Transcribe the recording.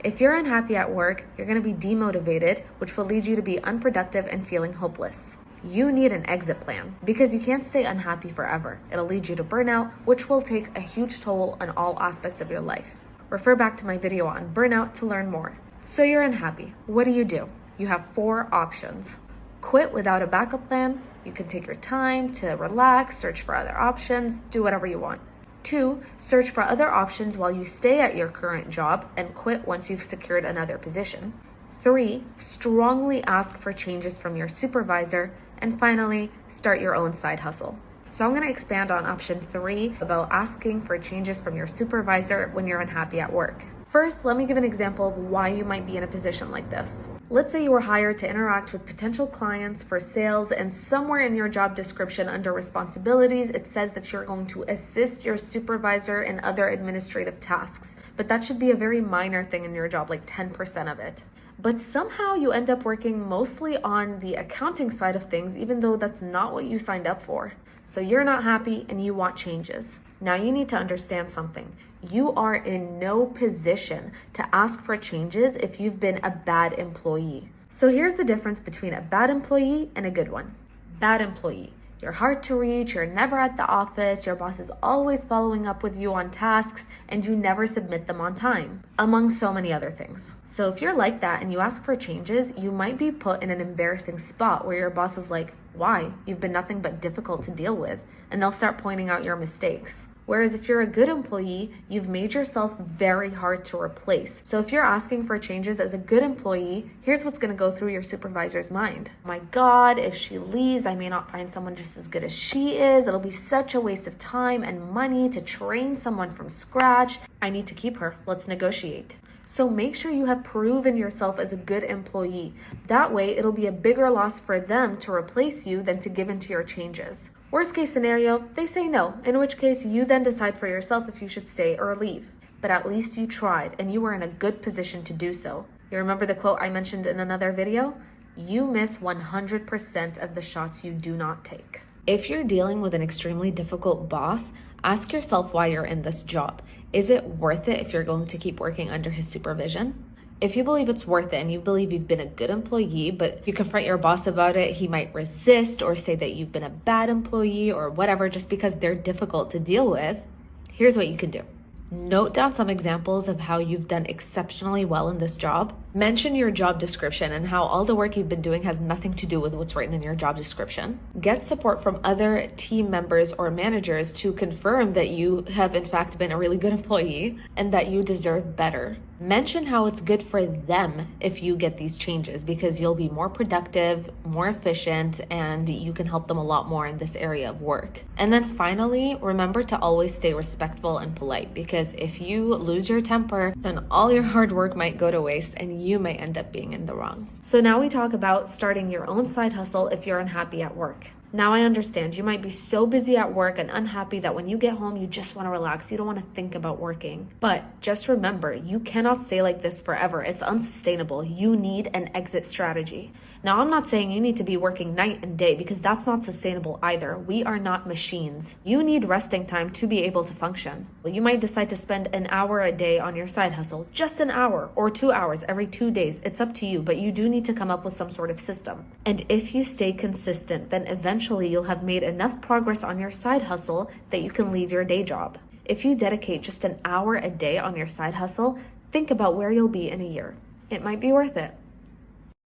If you're unhappy at work, you're going to be demotivated, which will lead you to be unproductive and feeling hopeless. You need an exit plan because you can't stay unhappy forever. It'll lead you to burnout, which will take a huge toll on all aspects of your life. Refer back to my video on burnout to learn more. So you're unhappy. What do? You have 4 options. Quit without a backup plan. You can take your time to relax, search for other options, do whatever you want. 2, search for other options while you stay at your current job and quit once you've secured another position. 3, strongly ask for changes from your supervisor. And finally, start your own side hustle. So I'm going to expand on option 3 about asking for changes from your supervisor when you're unhappy at work. First, let me give an example of why you might be in a position like this. Let's say you were hired to interact with potential clients for sales, and somewhere in your job description under responsibilities, it says that you're going to assist your supervisor in other administrative tasks. But that should be a very minor thing in your job, like 10% of it. But somehow you end up working mostly on the accounting side of things, even though that's not what you signed up for. So you're not happy and you want changes. Now you need to understand something. You are in no position to ask for changes if you've been a bad employee. So here's the difference between a bad employee and a good one. Bad employee. You're hard to reach, you're never at the office, your boss is always following up with you on tasks, and you never submit them on time, among so many other things. So if you're like that and you ask for changes, you might be put in an embarrassing spot where your boss is like, why? You've been nothing but difficult to deal with, and they'll start pointing out your mistakes. Whereas if you're a good employee, you've made yourself very hard to replace. So if you're asking for changes as a good employee, here's what's going to go through your supervisor's mind. My God, if she leaves, I may not find someone just as good as she is. It'll be such a waste of time and money to train someone from scratch. I need to keep her. Let's negotiate. So make sure you have proven yourself as a good employee. That way, it'll be a bigger loss for them to replace you than to give in to your changes. Worst case scenario, they say no, in which case you then decide for yourself if you should stay or leave. But at least you tried and you were in a good position to do so. You remember the quote I mentioned in another video? You miss 100% of the shots you do not take. If you're dealing with an extremely difficult boss, ask yourself why you're in this job. Is it worth it if you're going to keep working under his supervision? If you believe it's worth it and you believe you've been a good employee, but you confront your boss about it, he might resist or say that you've been a bad employee or whatever just because they're difficult to deal with, here's what you can do. Note down some examples of how you've done exceptionally well in this job. Mention your job description and how all the work you've been doing has nothing to do with what's written in your job description. Get support from other team members or managers to confirm that you have in fact been a really good employee and that you deserve better. Mention how it's good for them if you get these changes because you'll be more productive, more efficient, and you can help them a lot more in this area of work. And then finally, remember to always stay respectful and polite because if you lose your temper, then all your hard work might go to waste and you may end up being in the wrong. So now we talk about starting your own side hustle if you're unhappy at work. Now I understand you might be so busy at work and unhappy that when you get home, you just want to relax. You don't want to think about working. But just remember, you cannot stay like this forever. It's unsustainable. You need an exit strategy. Now, I'm not saying you need to be working night and day because that's not sustainable either. We are not machines. You need resting time to be able to function. Well, you might decide to spend an hour a day on your side hustle, just an hour or 2 hours every 2 days. It's up to you, but you do need to come up with some sort of system. And if you stay consistent, then eventually you'll have made enough progress on your side hustle that you can leave your day job. If you dedicate just an hour a day on your side hustle, think about where you'll be in a year. It might be worth it.